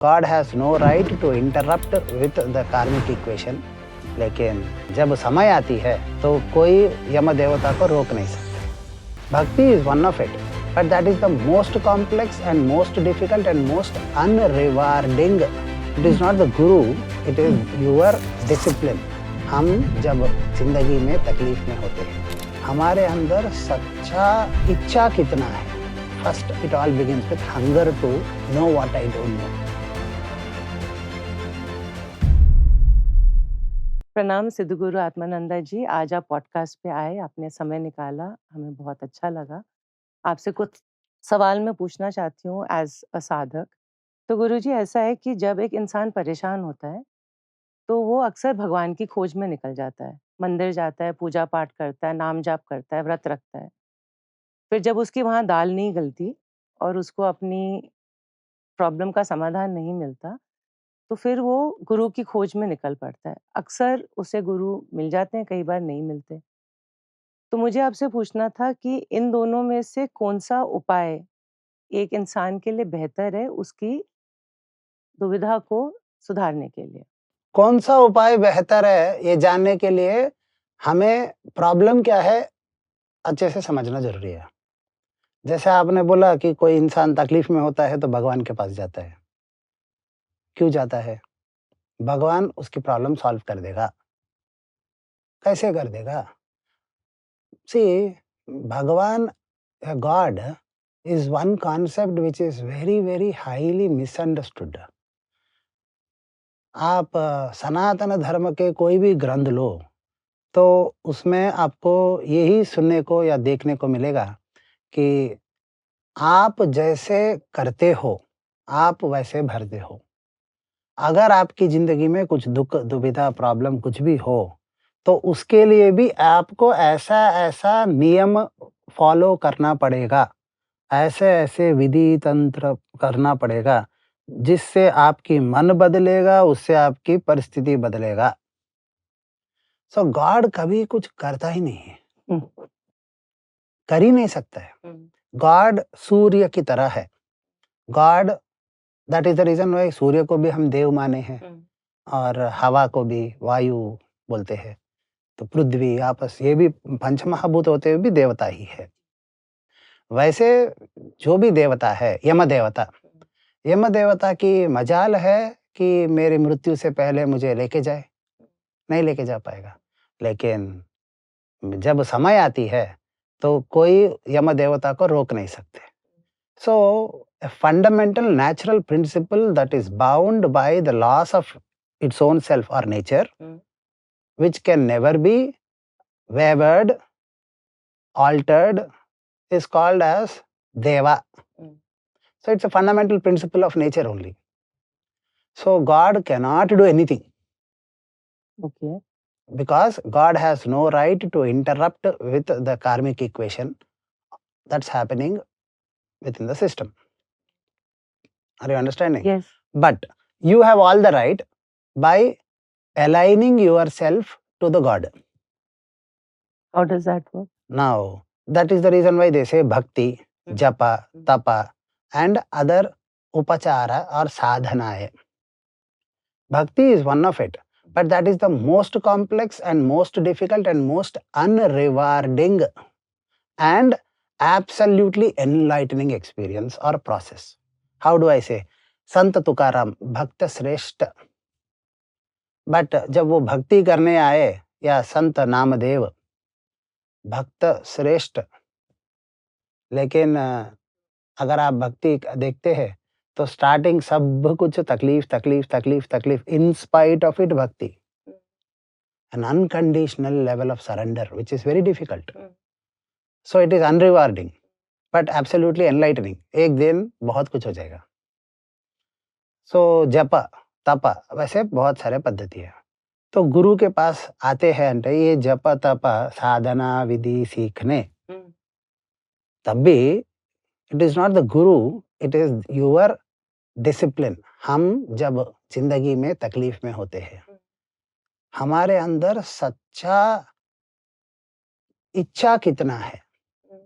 God has no right to interrupt with the karmic equation, लेकिन जब समय आती है तो कोई यम देवता को रोक नहीं सकता। भक्ति is one of it, but that is the most complex and most difficult and most unrewarding. It is not the guru, it is your discipline. हम जब जिंदगी में तकलीफ में होते हैं, हमारे अंदर सच्चा इच्छा कितना है? First, it all begins with hunger to know what I don't know. प्रणाम सिद्धगुरु आत्मानंदा जी। आज आप पॉडकास्ट पे आए, आपने समय निकाला, हमें बहुत अच्छा लगा। आपसे कुछ सवाल मैं पूछना चाहती हूँ एज अ साधक। तो गुरुजी, ऐसा है कि जब एक इंसान परेशान होता है तो वो अक्सर भगवान की खोज में निकल जाता है, मंदिर जाता है, पूजा पाठ करता है, नाम जाप करता है, व्रत रखता है। फिर जब उसकी वहाँ दाल नहीं गलती और उसको अपनी प्रॉब्लम का समाधान नहीं मिलता, तो फिर वो गुरु की खोज में निकल पड़ता है। अक्सर उसे गुरु मिल जाते हैं, कई बार नहीं मिलते। तो मुझे आपसे पूछना था कि इन दोनों में से कौन-सा उपाय एक इंसान के लिए बेहतर है उसकी दुविधा को सुधारने के लिए? कौन सा उपाय बेहतर है ये जानने के लिए हमें प्रॉब्लम क्या है अच्छे से समझना जरूरी है। जैसे आपने बोला कि कोई इंसान तकलीफ में होता है तो भगवान के पास जाता है। क्यों जाता है? भगवान उसकी प्रॉब्लम सॉल्व कर देगा। कैसे कर देगा? सी, भगवान, God is one concept which is very very highly misunderstood. आप सनातन धर्म के कोई भी ग्रंथ लो तो उसमें आपको यही सुनने को या देखने को मिलेगा कि आप जैसे करते हो आप वैसे भरते हो। अगर आपकी जिंदगी में कुछ दुख दुविधा प्रॉब्लम कुछ भी हो तो उसके लिए भी आपको ऐसा ऐसा नियम फॉलो करना पड़ेगा, ऐसे ऐसे विधि तंत्र करना पड़ेगा जिससे आपकी मन बदलेगा, उससे आपकी परिस्थिति बदलेगा। सो गॉड कभी कुछ करता ही नहीं है, हुँ, कर ही नहीं सकता है। हुँ, गॉड सूर्य की तरह है। God, that is the reason why Surya को भी हम देव माने हैं हुँ, और हवा को भी वायु बोलते हैं। तो पृथ्वी आपस ये भी पंचमहाभूत होते हुए भी देवता ही है। वैसे जो भी देवता है, यम देवता की मजाल है कि मेरी मृत्यु से पहले मुझे लेके जाए, नहीं लेके जा पाएगा। लेकिन जब समय आती है तो कोई यम देवता को रोक नहीं सकते। सो a fundamental natural principle that is bound by the laws of its own self or nature, hmm, which can never be wavered, altered, is called as Deva. Hmm, So it's a fundamental principle of nature only. So God cannot do anything okay. because God has no right to interrupt with the karmic equation that's happening within the system. Are you understanding? Yes, But you have all the right by aligning yourself to the God. How does that work? Now, that is the reason why they say bhakti, hmm, japa, hmm, tapa, and other upachara or sadhana. Bhakti is one of it, but that is the most complex and most difficult and most unrewarding and absolutely enlightening experience or process. How do I say? Sant Tukaram, Bhakta Shrestha. But जब वो भक्ति करने आए या संत नामदेव, भक्त श्रेष्ठ, लेकिन अगर आप भक्ति देखते हैं तो स्टार्टिंग सब कुछ तकलीफ तकलीफ तकलीफ तकलीफ, इन स्पाइट ऑफ इट भक्ति, an unconditional level of surrender which is very difficult. So it is unrewarding but absolutely enlightening. एक दिन बहुत कुछ हो जाएगा। सो जप तप वैसे बहुत सारे पद्धति है। तो गुरु के पास आते हैं అంటే ये जप तप साधना विधि सीखने, हुँ, तब भी it is not the Guru, it is your discipline. हम जब जिंदगी में तकलीफ में होते हैं, हुँ, हमारे अंदर सच्चा इच्छा कितना है, हुँ,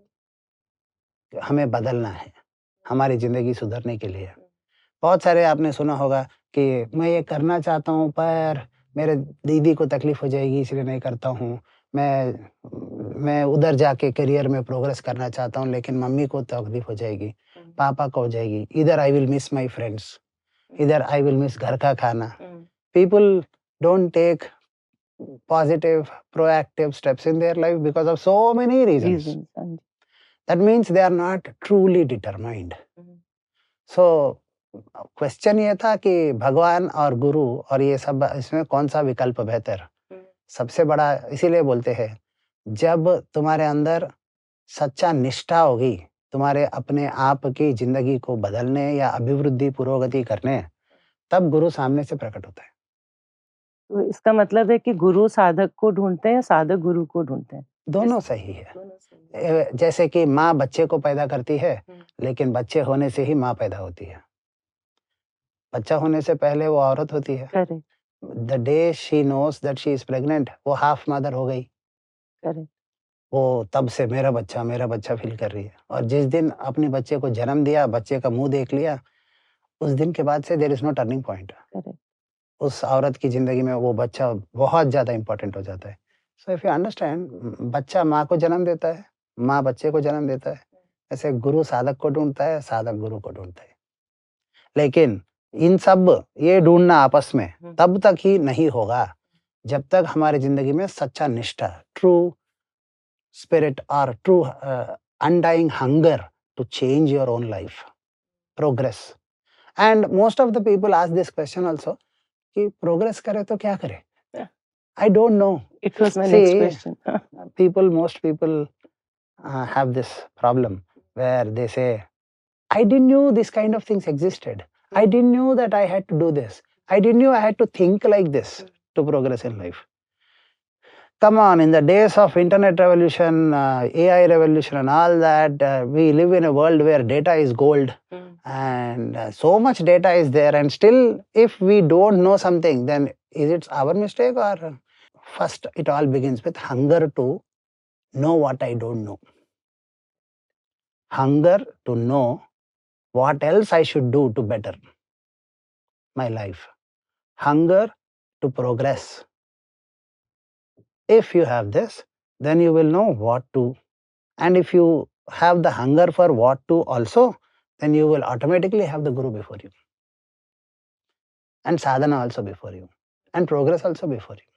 हमें बदलना है हमारी जिंदगी सुधरने के लिए। बहुत सारे आपने सुना होगा कि मैं ये करना चाहता हूँ पर मेरे दीदी को तकलीफ हो जाएगी इसलिए नहीं करता हूँ। मैं उधर जाके करियर में प्रोग्रेस करना चाहता हूँ लेकिन मम्मी को तकलीफ हो जाएगी, पापा को हो जाएगी। इधर I will miss my friends, इधर आई विल मिस घर का खाना। People don't take positive, proactive steps in their life because of so many reasons. Reason, हाँ जी। That means they are not truly determined. So question ये था कि भगवान और गुरु और ये सब इसमें कौन सा विकल्प बेहतर? सबसे बड़ा इसीलिए बोलते हैं जब तुम्हारे अंदर सच्चा निष्ठा होगी तुम्हारे अपने आप की जिंदगी को बदलने या अभिवृद्धि पुरोगति करने, तब गुरु सामने से प्रकट होता है। तो इसका मतलब है कि गुरु साधक को ढूँढते हैं या साधक गुरु को ढूँढते हैं? दोनों सही है। जैसे कि माँ बच्चे को पैदा करती है लेकिन बच्चे होने से ही माँ पैदा होती है। बच्चा होने से पहले वो औरत होती है। Correct, the day she knows that she is pregnant वो हाफ मदर हो गई। करेक्ट, वो तब से मेरा बच्चा फील कर रही है और जिस दिन अपने बच्चे को जन्म दिया, बच्चे का मुंह देख लिया, उस दिन के बाद से there is no turning point. Correct. उस औरत की जिंदगी में वो बच्चा बहुत ज्यादा इंपॉर्टेंट हो जाता है। सो इफ यू अंडरस्टैंड, बच्चा माँ को जन्म देता है, माँ बच्चे को जन्म देता है। ऐसे गुरु साधक को ढूंढता है, साधक गुरु को ढूंढता है। लेकिन इन सब ये ढूंढना आपस में तब तक ही नहीं होगा जब तक हमारी जिंदगी में सच्चा निष्ठा, true spirit or true undying hunger to change your own life, progress. And most of the people ask this question also कि progress करे तो क्या करे? Yeah. I don't know. It was my next See, question. most people have this problem where they say, I didn't know this kind of things existed. I didn't know that I had to do this. I didn't know I had to think like this to progress in life. Come on, in the days of internet revolution, AI revolution and all that, we live in a world where data is gold. And so much data is there, and still if we don't know something, then is it our mistake? Or first it all begins with hunger to know what I don't know. Hunger to know what else I should do to better my life. Hunger to progress. If you have this, then you will know what to. And if you have the hunger for what to also, then you will automatically have the Guru before you. And sadhana also before you. And progress also before you.